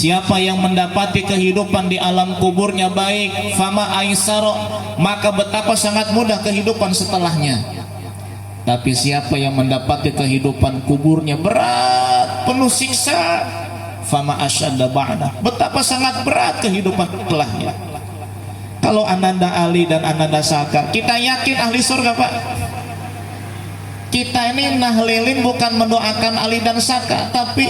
Siapa yang mendapati kehidupan di alam kuburnya baik, fama aisaro, maka betapa sangat mudah kehidupan setelahnya. Tapi siapa yang mendapati kehidupan kuburnya berat, penuh siksa, fama asyadda ba'da, betapa sangat berat kehidupan setelahnya. Kalau Ananda Ali dan Ananda Saka, kita yakin ahli surga, Pak. Kita ini nahlilin bukan mendoakan Ali dan Saka, tapi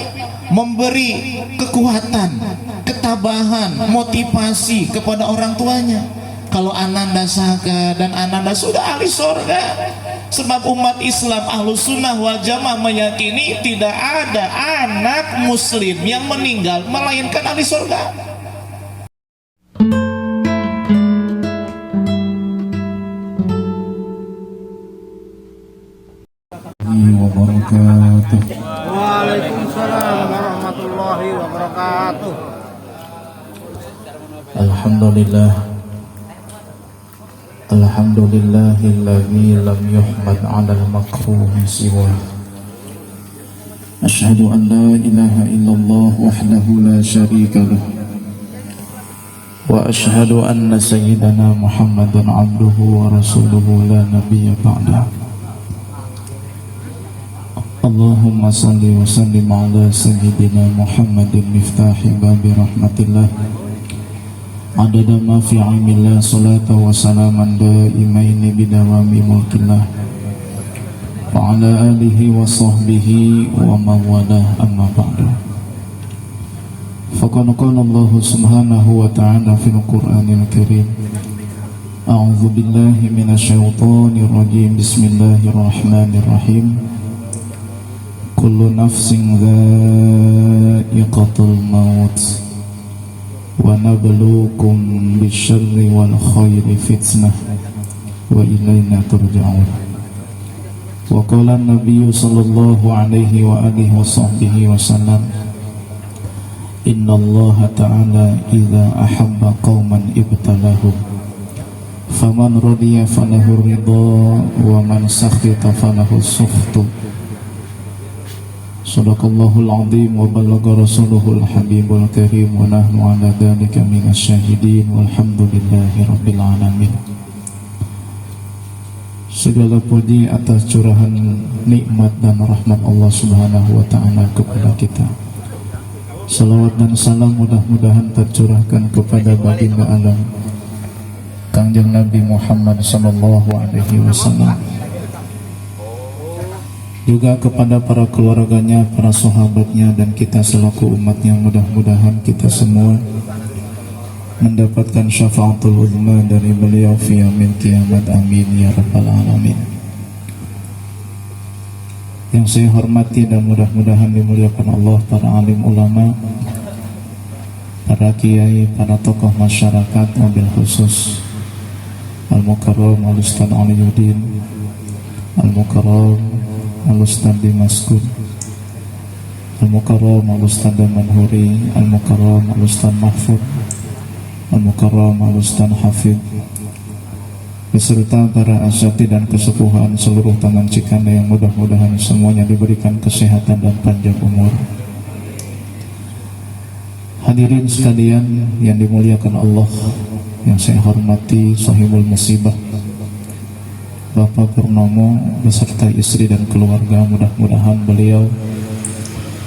memberi kekuatan, ketabahan, motivasi kepada orang tuanya. Kalau Ananda Saka dan Ananda sudah ahli surga, sebab umat Islam Ahlus Sunnah wal Jamaah meyakini tidak ada anak muslim yang meninggal melainkan ahli surga. Wabarakatuh. Waalaikumsalam warahmatullahi wabarakatuh. Alhamdulillah. Alhamdulillahilladzi lam yuhmad 'alal makruhi siwa. Asyhadu an la ilaha illallah wahdahu la syarika lah. Wa asyhadu anna sayyidana Muhammadan 'abduhu wa rasuluhu la nabiyya ba'dahu. Allahumma salli wa sallim ala sayyidina Muhammadin miftahi babi rahmatillah adada ma fi ilmillah salata wa salaman daimaini bidawami mulkillah wa ala alihi wa sahbihi wa mawalah amma ba'du. Faqad qala Allah subhanahu wa ta'ala fil Qur'anil Karim, a'udzu billahi minasyaitonir rajim, bismillahirrahmanirrahim. Kullu nafsin dha'iqatul maut wa nabluukum bisyarri wal khairi fitnah wa ilayna turja'un. Wa qala an-nabiyyu sallallahu alaihi wa alihi wa sahbihi wa sallam, inna Allah ta'ala idza ahabba qauman ibtalahum faman radiya falahu ridha wa man sakhita falahu sukhtu. Sadaqallahul azim wa balagha rasuluhul habibul karim wa nahnu ala dhalika minasy syahidin walhamdulillahi rabbil alamin. Segala puji atas curahan nikmat dan rahmat Allah subhanahu wa ta'ala kepada kita. Salawat dan salam mudah-mudahan tercurahkan kepada baginda alam Kangjeng Nabi Muhammad sallallahu alaihi wasallam, juga kepada para keluarganya, para sahabatnya, dan kita selaku umatnya. Mudah-mudahan kita semua mendapatkan syafaatul uzma dari beliau fi yaumil kiamat, amin ya rabbal alamin. Yang saya hormati dan mudah-mudahan dimuliakan Allah, para alim ulama, para kiai, para tokoh masyarakat, wabil khusus Al-Mukarram Al-Ustaz Aliyuddin, Al-Mukarram Al-Ustaz Dimaskud, Al-Mukarram Al-Ustaz Manhuri, Al-Mukarram Al-Ustaz Mahfud, Al-Mukarram Al-Ustaz Hafid, beserta para asyati dan kesepuhan seluruh Taman Cikanda yang mudah-mudahan semuanya diberikan kesehatan dan panjang umur. Hadirin sekalian yang dimuliakan Allah, yang saya hormati sahibul musibah Bapak Purnomo beserta istri dan keluarga, mudah-mudahan beliau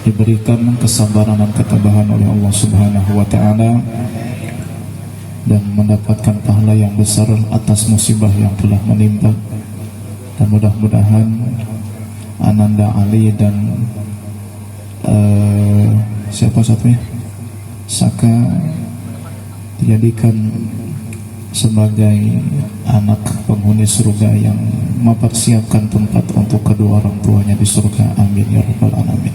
diberikan kesabaran dan ketabahan oleh Allah Subhanahu wa ta'ala dan mendapatkan pahala yang besar atas musibah yang telah menimpa. Dan mudah-mudahan Ananda Ali dan siapa satunya, Saka, dijadikan sebagai anak penghuni surga yang mempersiapkan tempat untuk kedua orang tuanya di surga, amin ya rabbal alamin.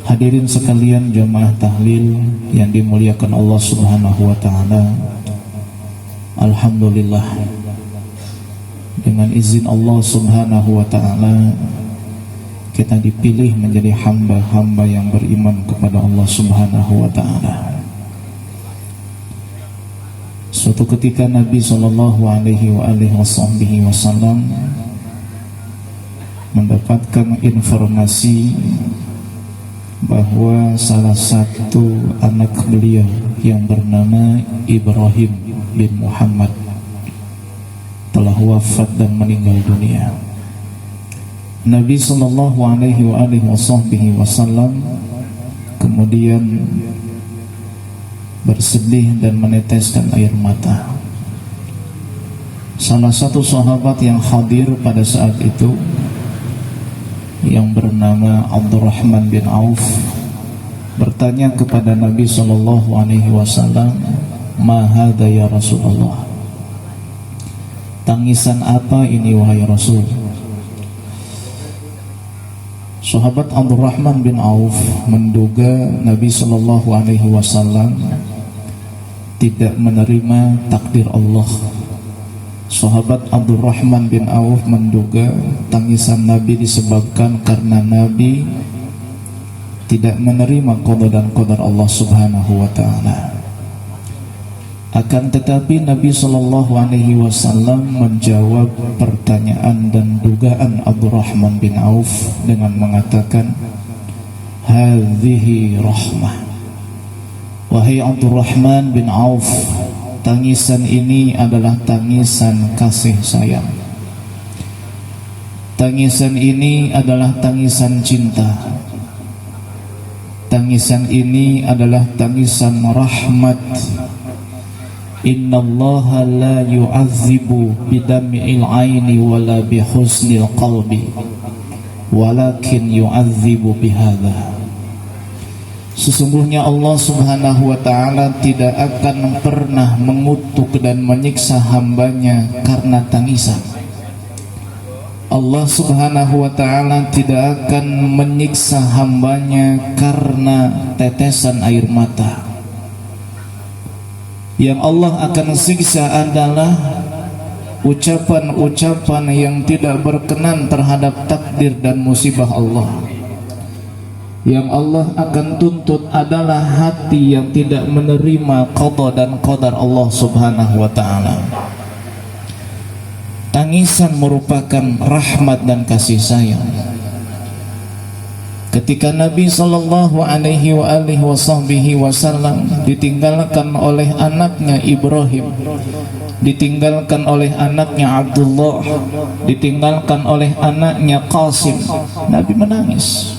Hadirin sekalian jamaah tahlil yang dimuliakan Allah subhanahu wa ta'ala, alhamdulillah, dengan izin Allah subhanahu wa ta'ala kita dipilih menjadi hamba-hamba yang beriman kepada Allah subhanahu wa ta'ala. Suatu ketika Nabi sallallahu alaihi wasallam mendapatkan informasi bahwa salah satu anak beliau yang bernama Ibrahim bin Muhammad telah wafat dan meninggal dunia. Nabi sallallahu alaihi wasallam kemudian bersedih dan meneteskan air mata. Salah satu sahabat yang hadir pada saat itu yang bernama Abdurrahman bin Auf bertanya kepada Nabi sallallahu alaihi wasallam, "Ma hadza ya Rasulullah?" Tangisan apa ini wahai Rasul? Sahabat Abdurrahman bin Auf menduga Nabi sallallahu alaihi wasallam tidak menerima takdir Allah. Sahabat Abdurrahman bin Auf menduga tangisan Nabi disebabkan karena Nabi tidak menerima qada dan qadar Allah Subhanahu wa taala. Akan tetapi Nabi sallallahu alaihi wasallam menjawab pertanyaan dan dugaan Abdurrahman bin Auf dengan mengatakan, "Hadhihi rahmah." Wahai Abdurrahman bin Auf, tangisan ini adalah tangisan kasih sayang. Tangisan ini adalah tangisan cinta. Tangisan ini adalah tangisan rahmat. Innallaha la yu'adzibu bidam'il aini wala bihusnil qalbi walakin yu'adzibu bihadza. Sesungguhnya Allah Subhanahu wa ta'ala tidak akan pernah mengutuk dan menyiksa hambanya karena tangisan. Allah Subhanahu wa ta'ala tidak akan menyiksa hambanya karena tetesan air mata. Yang Allah akan siksa adalah ucapan-ucapan yang tidak berkenan terhadap takdir dan musibah Allah. Yang Allah akan tuntut adalah hati yang tidak menerima qada dan qadar Allah Subhanahu wa ta'ala. Tangisan merupakan rahmat dan kasih sayang. Ketika Nabi sallallahu alaihi wasallam ditinggalkan oleh anaknya Ibrahim, ditinggalkan oleh anaknya Abdullah, ditinggalkan oleh anaknya Qasim, Nabi menangis.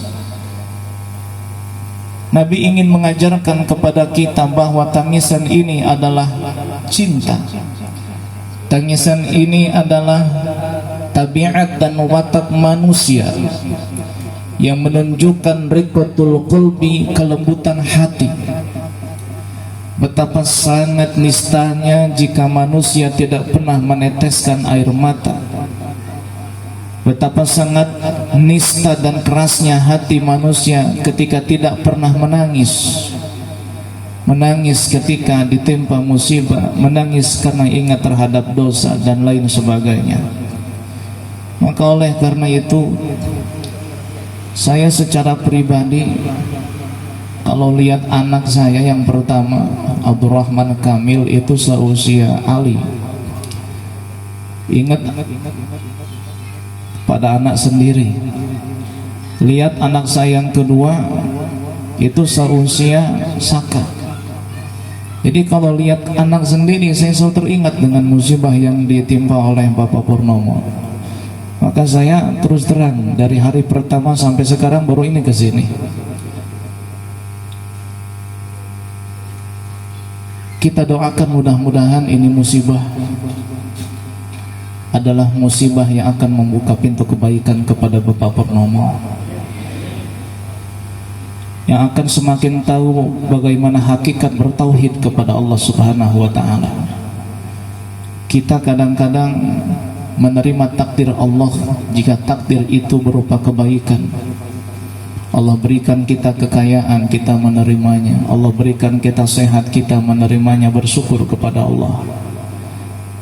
Nabi ingin mengajarkan kepada kita bahwa tangisan ini adalah cinta. Tangisan ini adalah tabiat dan watak manusia yang menunjukkan riqatul qalbi, kelembutan hati. Betapa sangat nistanya jika manusia tidak pernah meneteskan air mata. Betapa sangat nista dan kerasnya hati manusia ketika tidak pernah menangis. Menangis ketika ditimpa musibah, menangis karena ingat terhadap dosa dan lain sebagainya. Maka oleh karena itu, saya secara pribadi kalau lihat anak saya yang pertama, Abdurrahman Kamil, itu seusia Ali. Ingat pada anak sendiri. Lihat anak saya yang kedua, itu seusia Saka. Jadi kalau lihat anak sendiri, saya selalu teringat dengan musibah yang ditimpa oleh Bapak Purnomo. Maka saya terus terang dari hari pertama sampai sekarang baru ini ke sini. Kita doakan mudah-mudahan ini musibah adalah musibah yang akan membuka pintu kebaikan kepada Bapak Purnomo, yang akan semakin tahu bagaimana hakikat bertauhid kepada Allah Subhanahu wa ta'ala. Kita kadang-kadang menerima takdir Allah jika takdir itu berupa kebaikan. Allah berikan kita kekayaan, kita menerimanya. Allah berikan kita sehat, kita menerimanya, bersyukur kepada Allah.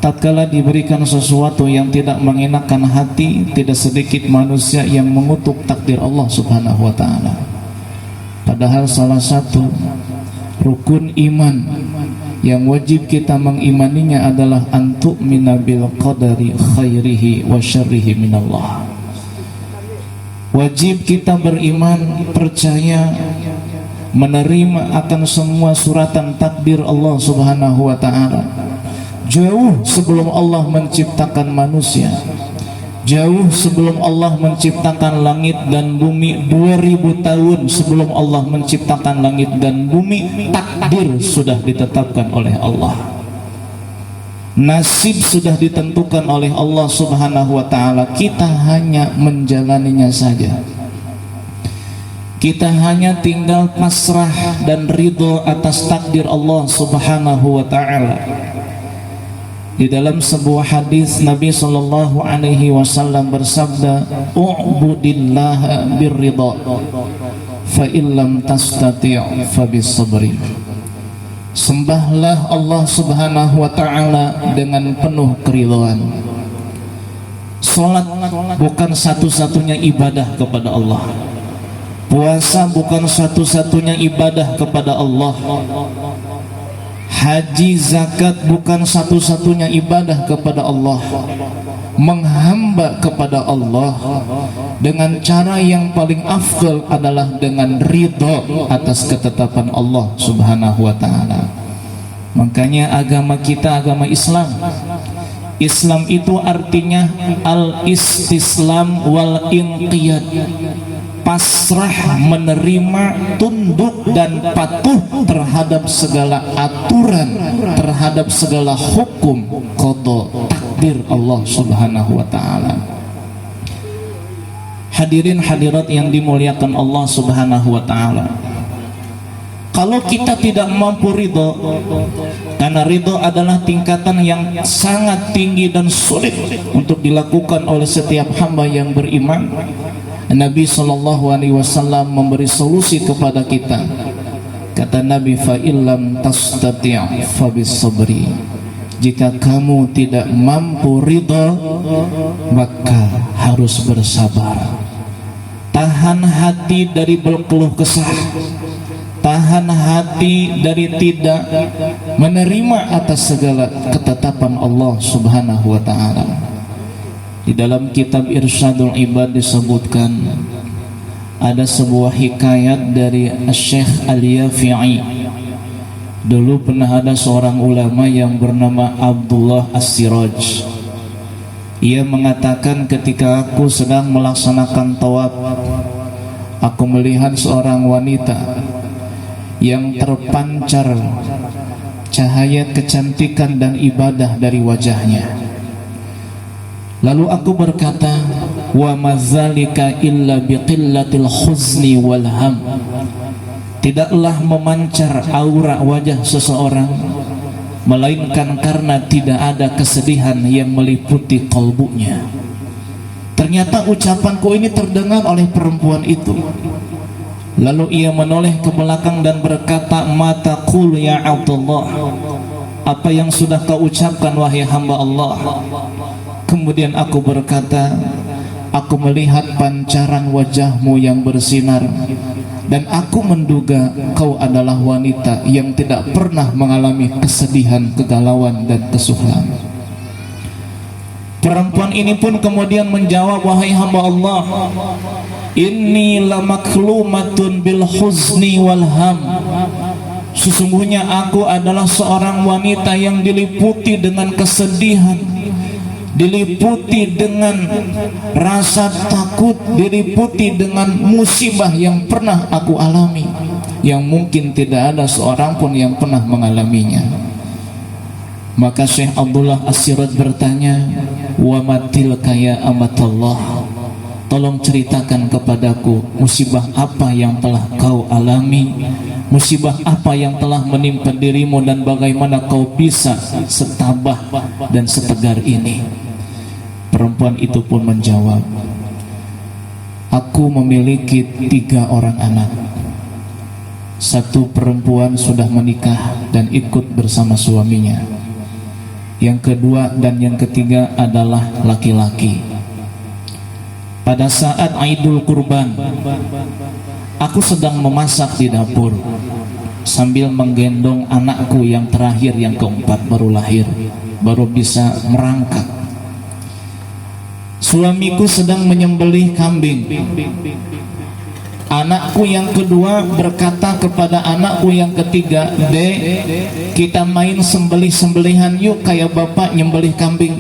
Tatkala diberikan sesuatu yang tidak mengenakan hati, tidak sedikit manusia yang mengutuk takdir Allah Subhanahu wa ta'ala. Padahal salah satu rukun iman yang wajib kita mengimaninya adalah antu'mina bil qadari khairihi wa syarrihi minallah. Wajib kita beriman, percaya, menerima akan semua suratan takdir Allah Subhanahu wa ta'ala. Jauh sebelum Allah menciptakan manusia, jauh sebelum Allah menciptakan langit dan bumi, 2000 tahun sebelum Allah menciptakan langit dan bumi, takdir sudah ditetapkan oleh Allah. Nasib sudah ditentukan oleh Allah Subhanahu wa ta'ala. Kita hanya menjalaninya saja. Kita hanya tinggal pasrah dan ridho atas takdir Allah Subhanahu wa ta'ala. Di dalam sebuah hadis Nabi sallallahu alaihi wasallam bersabda, "U'budillaha birridha, fa illam tastati' fa bisabri." Sembahlah Allah Subhanahu wa ta'ala dengan penuh keridhaan. Salat bukan satu-satunya ibadah kepada Allah. Puasa bukan satu-satunya ibadah kepada Allah. Haji, zakat bukan satu-satunya ibadah kepada Allah. Menghamba kepada Allah dengan cara yang paling afdal adalah dengan ridho atas ketetapan Allah Subhanahu wa ta'ala. Makanya agama kita agama Islam. Islam itu artinya al-istislam wal inqiyad, pasrah, menerima, tunduk dan patuh terhadap segala aturan, terhadap segala hukum qada takdir Allah Subhanahu wa ta'ala. Hadirin hadirat yang dimuliakan Allah Subhanahu wa ta'ala, kalau kita tidak mampu ridho, karena ridho adalah tingkatan yang sangat tinggi dan sulit untuk dilakukan oleh setiap hamba yang beriman, Nabi sallallahu alaihi wasallam memberi solusi kepada kita. Kata Nabi, fa illam tastati' fa bisabri. Jika kamu tidak mampu ridha, maka harus bersabar. Tahan hati dari berkeluh kesah, tahan hati dari tidak menerima atas segala ketetapan Allah Subhanahu wa ta'ala. Di dalam kitab Irsyadul Ibad disebutkan ada sebuah hikayat dari Syekh Al-Yafi'i. Dulu pernah ada seorang ulama yang bernama Abdullah As-Siraj. Ia mengatakan, ketika aku sedang melaksanakan tawaf, aku melihat seorang wanita yang terpancar cahaya kecantikan dan ibadah dari wajahnya. Lalu aku berkata, wa mazalika illa biqillatil khuzni wal ham. Tidaklah memancar aura wajah seseorang melainkan karena tidak ada kesedihan yang meliputi kalbunya. Ternyata ucapanku ini terdengar oleh perempuan itu. Lalu ia menoleh ke belakang dan berkata, mata qul ya Abdullah, apa yang sudah kau ucapkan wahai hamba Allah? Kemudian aku berkata, aku melihat pancaran wajahmu yang bersinar, dan aku menduga kau adalah wanita yang tidak pernah mengalami kesedihan, kegalauan dan kesusahan. Perempuan ini pun kemudian menjawab, wahai hamba Allah, inni lamaklumatun bil huzni wal ham. Sesungguhnya aku adalah seorang wanita yang diliputi dengan kesedihan, diliputi dengan rasa takut, diliputi dengan musibah yang pernah aku alami, yang mungkin tidak ada seorang pun yang pernah mengalaminya. Maka Syekh Abdullah As-Siraj bertanya, wa matilka ya amatallah, tolong ceritakan kepadaku musibah apa yang telah kau alami, musibah apa yang telah menimpa dirimu, dan bagaimana kau bisa setabah dan setegar ini. Perempuan itu pun menjawab, aku memiliki 3 orang anak. Satu perempuan sudah menikah dan ikut bersama suaminya. Yang kedua dan yang ketiga adalah laki-laki. Pada saat Idul Kurban, aku sedang memasak di dapur sambil menggendong anakku yang terakhir, yang keempat baru lahir, baru bisa merangkak. Suamiku sedang menyembelih kambing. Anakku yang kedua berkata kepada anakku yang ketiga, "Dek, kita main sembelih-sembelihan yuk kayak bapak nyembelih kambing."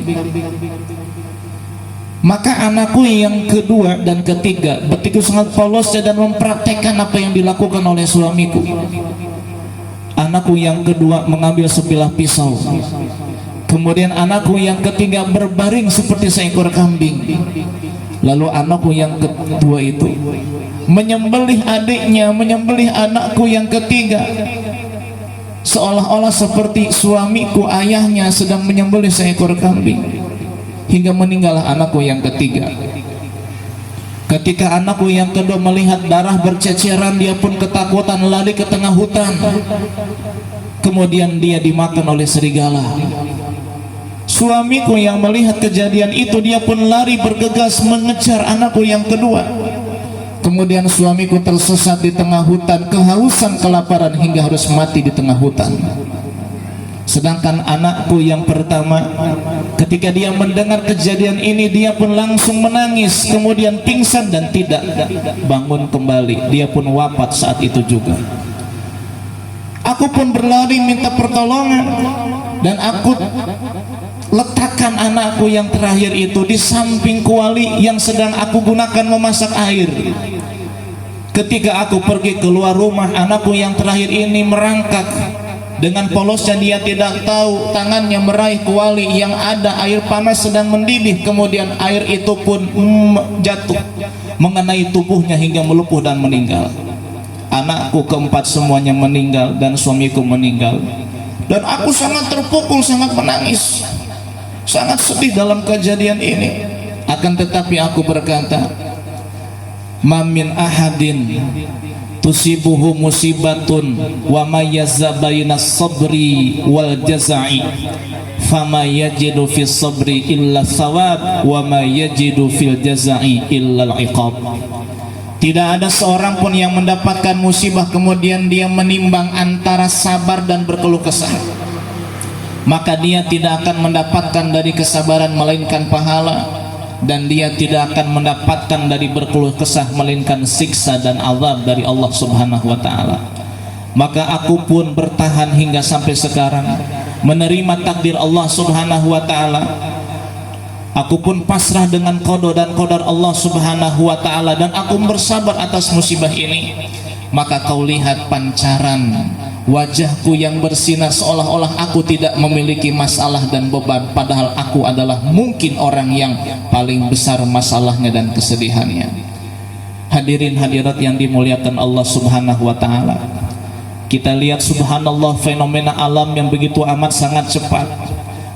Maka anakku yang kedua dan ketiga begitu sangat polos dan mempraktekkan apa yang dilakukan oleh suamiku. Anakku yang kedua mengambil sebilah pisau. Kemudian anakku yang ketiga berbaring seperti seekor kambing. Lalu anakku yang kedua itu menyembelih adiknya, menyembelih anakku yang ketiga, seolah-olah seperti suamiku, ayahnya sedang menyembelih seekor kambing, hingga meninggallah anakku yang ketiga. Ketika anakku yang kedua melihat darah berceceran, dia pun ketakutan lari ke tengah hutan. Kemudian dia dimakan oleh serigala. Suamiku yang melihat kejadian itu, dia pun lari bergegas mengejar anakku yang kedua. Kemudian suamiku tersesat di tengah hutan, kehausan, kelaparan hingga harus mati di tengah hutan. Sedangkan anakku yang pertama, ketika dia mendengar kejadian ini, dia pun langsung menangis, kemudian pingsan dan tidak bangun kembali. Dia pun wafat saat itu juga. Aku pun berlari minta pertolongan, dan aku letakkan anakku yang terakhir itu di samping kuali yang sedang aku gunakan memasak air. Ketika aku pergi keluar rumah, anakku yang terakhir ini merangkak. Dengan polosnya dia tidak tahu, tangannya meraih kuali yang ada air panas sedang mendidih. Kemudian air itu pun jatuh mengenai tubuhnya hingga melepuh dan meninggal. Anakku keempat semuanya meninggal dan suamiku meninggal. Dan aku sangat terpukul, sangat menangis, sangat sedih dalam kejadian ini. Akan tetapi aku berkata, "Ma min ahadin tusibuhu musibatun wa may yazbaina sabri wal jazai fama yajidu fis sabri illa thawab wa ma yajidu fil jazai illa al iqab." Tidak ada seorang pun yang mendapatkan musibah kemudian dia menimbang antara sabar dan berkeluh kesah, maka dia tidak akan mendapatkan dari kesabaran melainkan pahala, dan dia tidak akan mendapatkan dari berkeluh kesah melainkan siksa dan azab dari Allah Subhanahu wa taala. Maka aku pun bertahan hingga sampai sekarang, menerima takdir Allah Subhanahu wa taala. Aku pun pasrah dengan qada dan qadar Allah Subhanahu wa taala, dan aku bersabar atas musibah ini. Maka kau lihat pancaran wajahku yang bersinar, seolah-olah aku tidak memiliki masalah dan beban, padahal aku adalah mungkin orang yang paling besar masalahnya dan kesedihannya. Hadirin hadirat yang dimuliakan Allah Subhanahu wa taala, kita lihat subhanallah, fenomena alam yang begitu amat sangat cepat,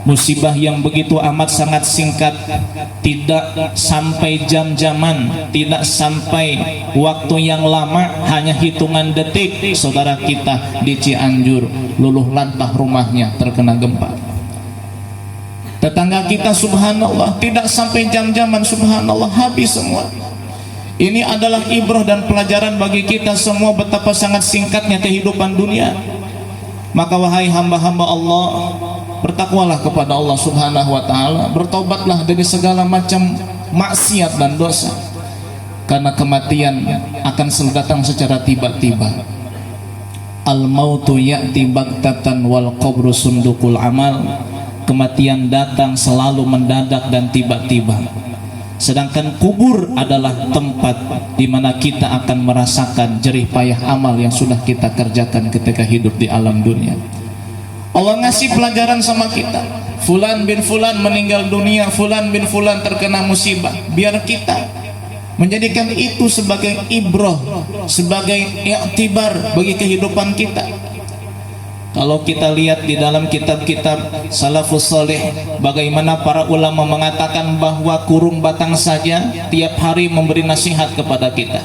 musibah yang begitu amat sangat singkat, tidak sampai jam-jaman, tidak sampai waktu yang lama, hanya hitungan detik saudara kita di Cianjur luluh lantah rumahnya terkena gempa. Tetangga kita subhanallah tidak sampai jam-jaman, subhanallah habis semua. Ini adalah ibrah dan pelajaran bagi kita semua betapa sangat singkatnya kehidupan dunia. Maka wahai hamba-hamba Allah, bertakwalah kepada Allah Subhanahu wa taala, bertobatlah dari segala macam maksiat dan dosa, karena kematian akan selalu datang secara tiba-tiba. Al mautu ya'ti baghtatan wal qabru sundukul amal. Kematian datang selalu mendadak dan tiba-tiba. Sedangkan kubur adalah tempat di mana kita akan merasakan jerih payah amal yang sudah kita kerjakan ketika hidup di alam dunia. Allah ngasih pelajaran sama kita, fulan bin fulan meninggal dunia, fulan bin fulan terkena musibah. Biar kita menjadikan itu sebagai ibrah, sebagai i'tibar bagi kehidupan kita. Kalau kita lihat di dalam kitab-kitab salafus salih, bagaimana para ulama mengatakan bahwa kurung batang saja tiap hari memberi nasihat kepada kita.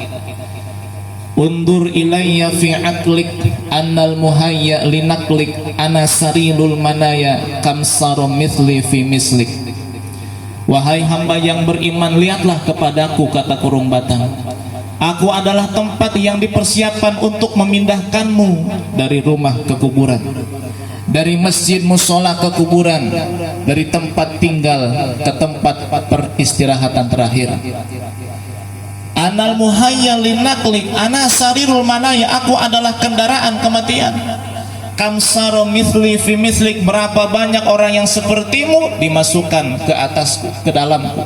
Undur ilayya fi aqlik annal muhayya linaqlik ana sarilul manaya kam sarum mithli fi mislik. Wahai hamba yang beriman, lihatlah kepadaku, kata kurung batang. Aku adalah tempat yang dipersiapkan untuk memindahkanmu dari rumah ke kuburan, dari masjid musola ke kuburan, dari tempat tinggal ke tempat peristirahatan terakhir. Anal muhayya linaklik, ana sarirul manaya, aku adalah kendaraan kematian. Kamsaro misli fi mislik, berapa banyak orang yang sepertimu dimasukkan ke atasku, ke dalamku.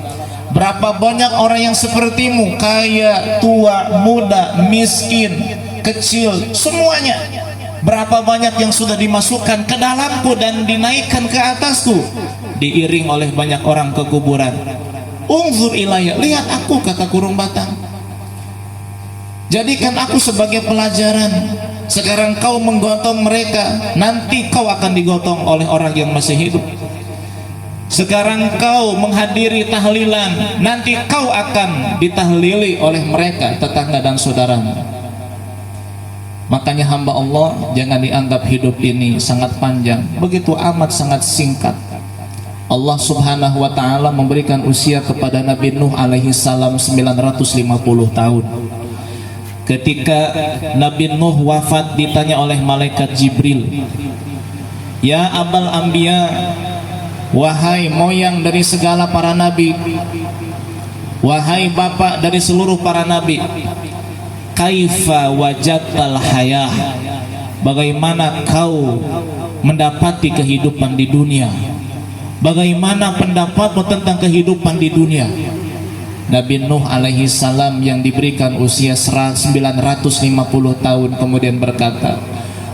Berapa banyak orang yang sepertimu, kaya, tua, muda, miskin, kecil, semuanya. Berapa banyak yang sudah dimasukkan ke dalamku dan dinaikkan ke atasku, diiring oleh banyak orang ke kuburan. Unzur ilayya, lihat aku, kata kurung batang. Jadikan aku sebagai pelajaran. Sekarang kau menggotong mereka, nanti kau akan digotong oleh orang yang masih hidup. Sekarang kau menghadiri tahlilan, nanti kau akan ditahlili oleh mereka, tetangga dan saudaramu. Makanya hamba Allah, jangan dianggap hidup ini sangat panjang, begitu amat sangat singkat. Allah subhanahu wa ta'ala memberikan usia kepada Nabi Nuh alaihi salam 950 tahun. Ketika Nabi Nuh wafat, ditanya oleh malaikat Jibril, ya abal anbiya, wahai moyang dari segala para nabi, wahai bapak dari seluruh para nabi, kaifa wajadtal hayah, bagaimana kau mendapati kehidupan di dunia, bagaimana pendapatmu tentang kehidupan di dunia? Nabi Nuh alaihi salam yang diberikan usia 950 tahun kemudian berkata,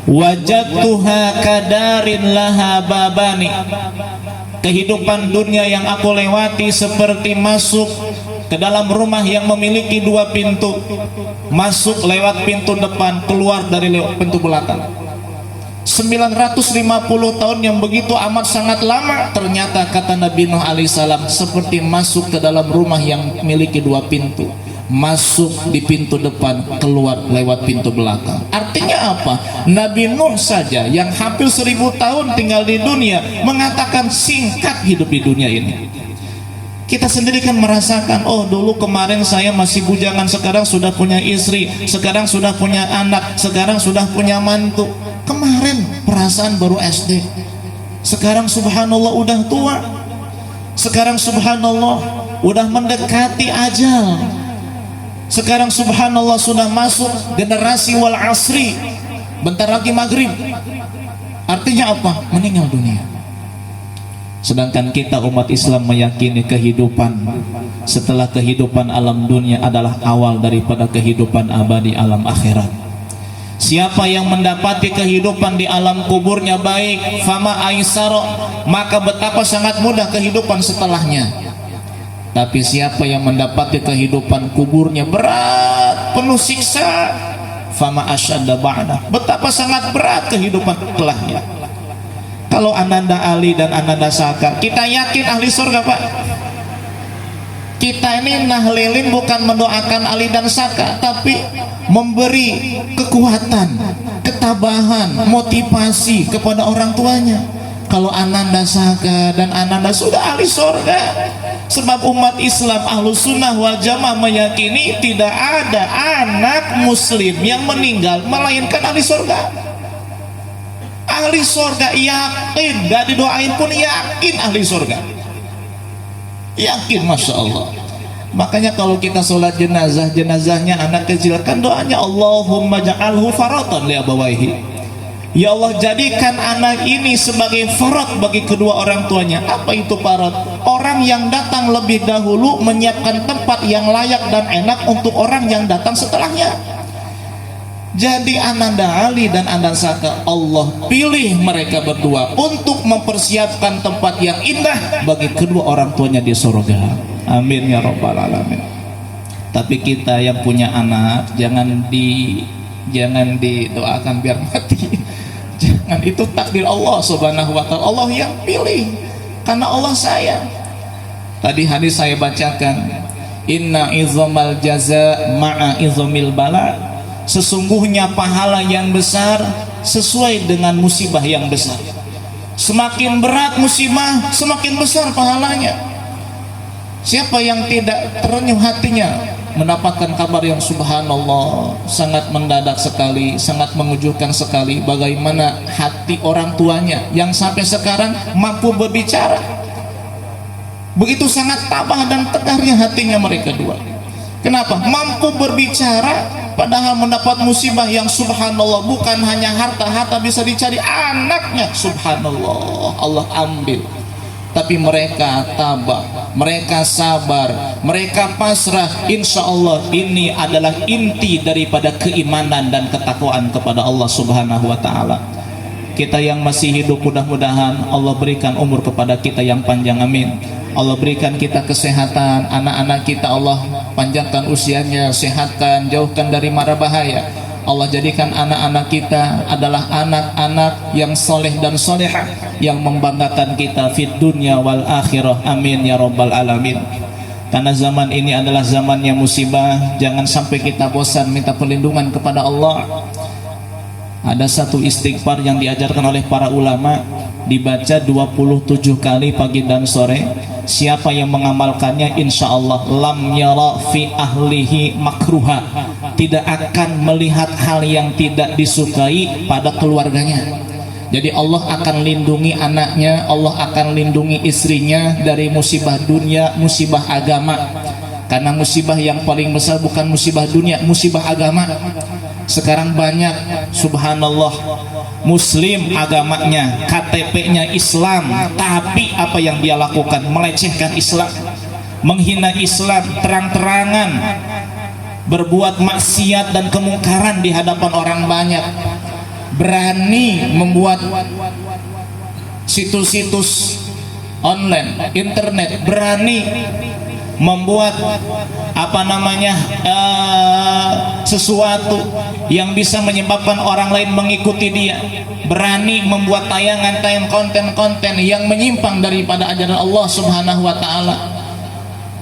wajadtuha kadarin laha babani, kehidupan dunia yang aku lewati seperti masuk ke dalam rumah yang memiliki dua pintu, masuk lewat pintu depan, keluar dari lewat pintu belakang. 950 tahun yang begitu amat sangat lama, ternyata kata Nabi Nuh alaihissalam seperti masuk ke dalam rumah yang memiliki dua pintu, masuk di pintu depan, keluar lewat pintu belakang. Artinya apa? Nabi Nuh saja yang hampir 1000 tahun tinggal di dunia mengatakan singkat hidup di dunia ini. Kita sendiri kan merasakan, oh dulu kemarin saya masih bujangan, sekarang sudah punya istri, sekarang sudah punya anak, sekarang sudah punya mantu. Kemarin perasaan baru SD, sekarang subhanallah udah tua, sekarang subhanallah udah mendekati ajal, sekarang subhanallah sudah masuk generasi wal asri, bentar lagi maghrib. Artinya apa? Meninggal dunia. Sedangkan kita umat Islam meyakini kehidupan setelah kehidupan alam dunia adalah awal daripada kehidupan abadi alam akhirat. Siapa yang mendapati kehidupan di alam kuburnya baik, fama aisaro, maka betapa sangat mudah kehidupan setelahnya. Tapi siapa yang mendapati kehidupan kuburnya berat, penuh siksa, fama asyadda ba'da, betapa sangat berat kehidupan setelahnya. Kalau Ananda Ali dan Ananda Saka, kita yakin ahli surga, Pak. Kita ini nahlilin bukan mendoakan Ali dan Saka, tapi memberi kekuatan, ketabahan, motivasi kepada orang tuanya. Kalau Ananda Saka dan Ananda sudah ahli surga. Sebab umat Islam Ahlus Sunnah wal Jamaah meyakini tidak ada anak muslim yang meninggal melainkan ahli surga. Ahli surga yakin, gak didoain pun yakin ahli surga. Yakin, masya Allah. Makanya kalau kita sholat jenazah, jenazahnya anak kecil, kan doanya Allahumma ja'alhu faratan li abawaihi. Ya Allah, jadikan anak ini sebagai farat bagi kedua orang tuanya. Apa itu farat? Orang yang datang lebih dahulu menyiapkan tempat yang layak dan enak untuk orang yang datang setelahnya. Jadi Ananda Ali dan Ananda Saka, Allah pilih mereka berdua untuk mempersiapkan tempat yang indah bagi kedua orang tuanya di surga. Amin ya rabbal alamin. Tapi kita yang punya anak jangan didoakan biar mati. Jangan, itu takdir Allah subhanahu wa ta'ala. Allah yang pilih karena Allah sayang. Tadi hadis saya bacakan, inna izamal jaza ma'a izamil bala. Sesungguhnya pahala yang besar sesuai dengan musibah yang besar. Semakin berat musibah, semakin besar pahalanya. Siapa yang tidak terenyuh hatinya mendapatkan kabar yang subhanallah, sangat mendadak sekali, sangat mengejutkan sekali, bagaimana hati orang tuanya yang sampai sekarang mampu berbicara. Begitu sangat tabah dan tegarnya hatinya mereka dua. Kenapa? Mampu berbicara padahal mendapat musibah yang subhanallah, bukan hanya harta bisa dicari, anaknya subhanallah Allah ambil. Tapi mereka tabah, mereka sabar, mereka pasrah. Insya Allah ini adalah inti daripada keimanan dan ketakwaan kepada Allah Subhanahu wa Ta'ala. Kita yang masih hidup, mudah-mudahan Allah berikan umur kepada kita yang panjang, amin. Allah berikan kita kesehatan, anak-anak kita Allah panjangkan usianya, sehatkan, jauhkan dari mara bahaya. Allah jadikan anak-anak kita adalah anak-anak yang soleh dan solehah, yang membanggakan kita fid dunya wal akhirah, amin ya rabbal alamin. Karena zaman ini adalah zamannya musibah, jangan sampai kita bosan minta perlindungan kepada Allah. Ada satu istighfar yang diajarkan oleh para ulama, dibaca 27 kali pagi dan sore. Siapa yang mengamalkannya, insya Allah lam yara fi ahlihi makruha, tidak akan melihat hal yang tidak disukai pada keluarganya. Jadi Allah akan lindungi anaknya, Allah akan lindungi istrinya dari musibah dunia, musibah agama. Karena musibah yang paling besar bukan musibah dunia, musibah agama. Sekarang banyak subhanallah muslim agamanya, KTP-nya Islam, tapi apa yang dia lakukan? Melecehkan Islam, menghina Islam, terang-terangan berbuat maksiat dan kemungkaran di hadapan orang banyak. Berani membuat situs-situs online, internet, berani membuat sesuatu yang bisa menyebabkan orang lain mengikuti dia, berani membuat tayangan-tayangan konten-konten yang menyimpang daripada ajaran Allah Subhanahu wa Ta'ala.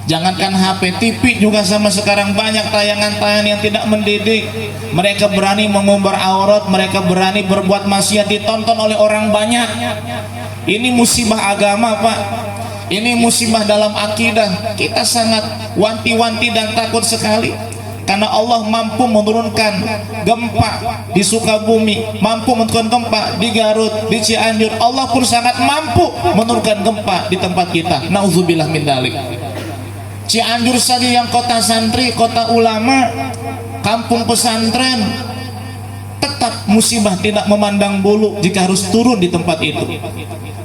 Jangankan HP, TV juga sama sekarang banyak tayangan-tayangan yang tidak mendidik. Mereka berani mengumbar aurat, mereka berani berbuat maksiat, ditonton oleh orang banyak. Ini musibah agama, Pak. Ini musibah dalam akidah. Kita sangat wanti-wanti dan takut sekali, karena Allah mampu menurunkan gempa di Sukabumi, mampu menurunkan gempa di Garut, di Cianjur. Allah pun sangat mampu menurunkan gempa di tempat kita. Nauzubillah min dzalik. Cianjur saja yang kota santri, kota ulama, kampung pesantren, tetap musibah tidak memandang bulu jika harus turun di tempat itu.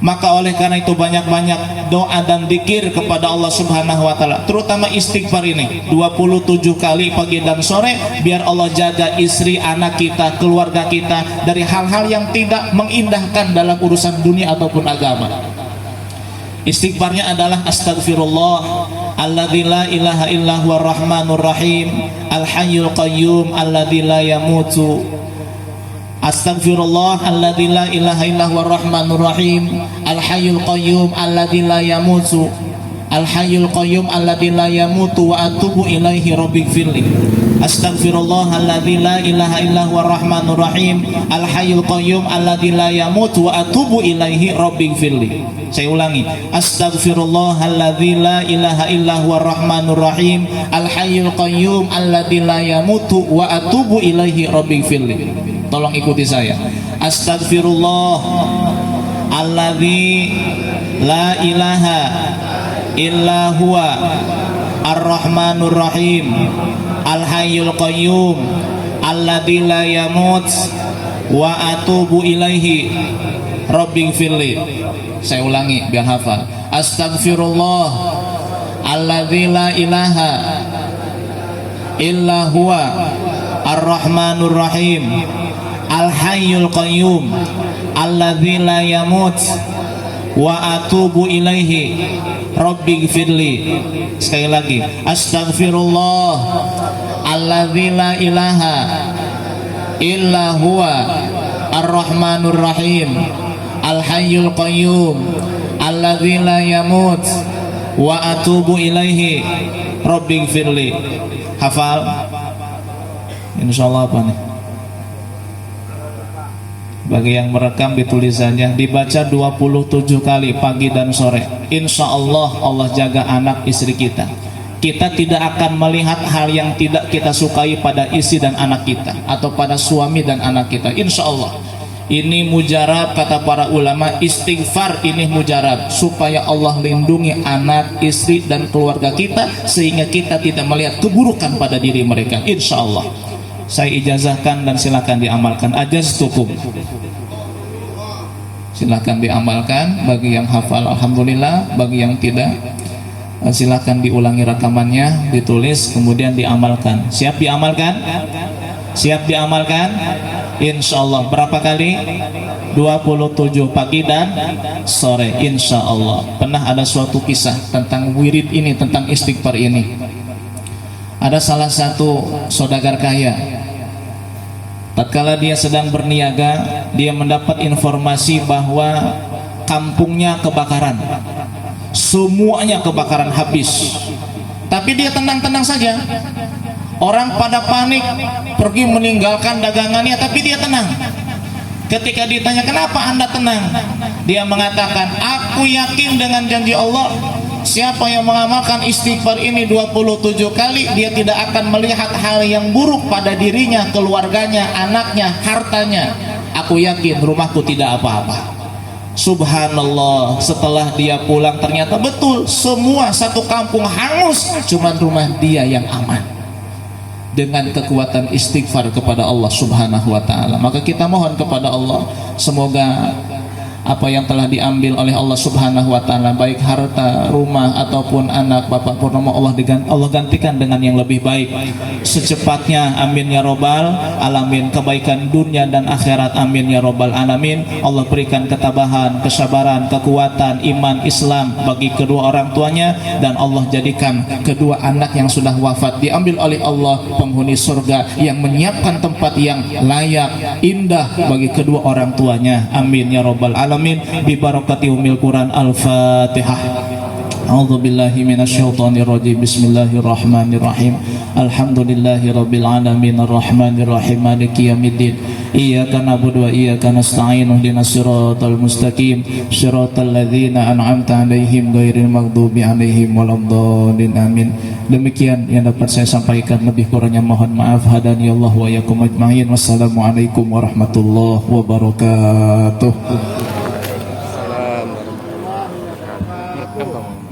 Maka oleh karena itu banyak-banyak doa dan zikir kepada Allah Subhanahu wa Ta'ala, terutama istighfar ini 27 kali pagi dan sore, biar Allah jaga istri, anak kita, keluarga kita dari hal-hal yang tidak mengindahkan dalam urusan dunia ataupun agama. Istighfarnya adalah astagfirullah alladzi la ilaha illa huwar rahmanur rahim al hayyul qayyum alladzi la yamutu. Astagfirullah alladzi la ilaha illa huwar rahmanur rahim al hayyul qayyum alladzi la yamutu, al hayyul qayyum alladzi la yamutu wa atubu ilaihi rabbighfirli. Astagfirullah alladzi la ilaha illa huwar rahmanur rahim al hayyul qayyum alladzi la yamutu wa atubu ilaihi rabbighfirli. Saya ulangi, astagfirullah alladzi la ilaha illa huwar rahmanur rahim al hayyul qayyum alladzi la yamutu wa atubu ilaihi rabbighfirli. Tolong ikuti saya. Astagfirullah alladzi la ilaha illa huwa ar-rahmanur rahim al hayyul qayyum alladzi la yamut wa atubu ilaihi rabbighfirli. Saya ulangi biar hafal. Astagfirullah alladzi la ilaha illa huwa ar-rahmanur rahim al hayyul qayyum alladzi la yamut wa atubu ilaihi rabbighfirli. Sekali lagi, astagfirullah alladzi la ilaha illa huwa ar-rahmanur rahim al hayyul qayyum alladzi la yamut wa atubu ilaihi rabbighfirli. Hafal? Insyaallah apa nih? Bagi yang merekam ditulisannya dibaca 27 kali pagi dan sore. Insya Allah Allah jaga anak istri kita. Kita tidak akan melihat hal yang tidak kita sukai pada istri dan anak kita, atau pada suami dan anak kita. Insya Allah ini mujarab, kata para ulama. Istighfar ini mujarab supaya Allah lindungi anak, istri dan keluarga kita, sehingga kita tidak melihat keburukan pada diri mereka. Insya Allah saya ijazahkan dan silakan diamalkan. Ajaztukum, silakan diamalkan. Bagi yang hafal alhamdulillah, bagi yang tidak silakan diulangi rekamannya, ditulis kemudian diamalkan. Siap diamalkan? Siap diamalkan? Insya Allah. Berapa kali? 27 pagi dan sore, insya Allah. Pernah ada suatu kisah tentang wirid ini, tentang istighfar ini. Ada salah satu saudagar kaya, tatkala dia sedang berniaga, dia mendapat informasi bahwa kampungnya kebakaran, semuanya kebakaran habis. Tapi dia tenang-tenang saja. Orang pada panik, pergi meninggalkan dagangannya, tapi dia tenang. Ketika ditanya, kenapa Anda tenang? Dia mengatakan, aku yakin dengan janji Allah, siapa yang mengamalkan istighfar ini 27 kali, dia tidak akan melihat hal yang buruk pada dirinya, keluarganya, anaknya, hartanya. Aku yakin rumahku tidak apa-apa. Subhanallah, setelah dia pulang ternyata betul, semua satu kampung hangus, cuman rumah dia yang aman. Dengan kekuatan istighfar kepada Allah Subhanahu wa ta'ala. Maka kita mohon kepada Allah, semoga apa yang telah diambil oleh Allah Subhanahu wa ta'ala, baik harta, rumah ataupun anak Bapak Purnomo, Allah gantikan dengan yang lebih baik secepatnya, amin ya robbal alamin. Kebaikan dunia dan akhirat, amin ya robbal alamin. Allah berikan ketabahan, kesabaran, kekuatan, iman, Islam bagi kedua orang tuanya, dan Allah jadikan kedua anak yang sudah wafat diambil oleh Allah penghuni surga yang menyiapkan tempat yang layak, indah bagi kedua orang tuanya, amin ya robbal alamin. Bi barakati umil Quran. Al-Fatihah. A'udzu billahi minasyaitonir rajim. Bismillahirrahmanirrahim. Alhamdulillahi rabbil alamin arrahmanir rahim maliki yaumiddin. Iyyaka na'budu wa iyyaka nasta'in. Ihdinas siratal mustaqim. Siratal ladzina an'amta 'alaihim ghairil maghdubi 'alaihim waladdallin. Amin. Demikian yang dapat saya sampaikan, lebih kurangnya mohon maaf. Hadani Allah wa iyyakum ajmain. Wassalamualaikum warahmatullahi wabarakatuh. Assalamualaikum warahmatullahi wabarakatuh.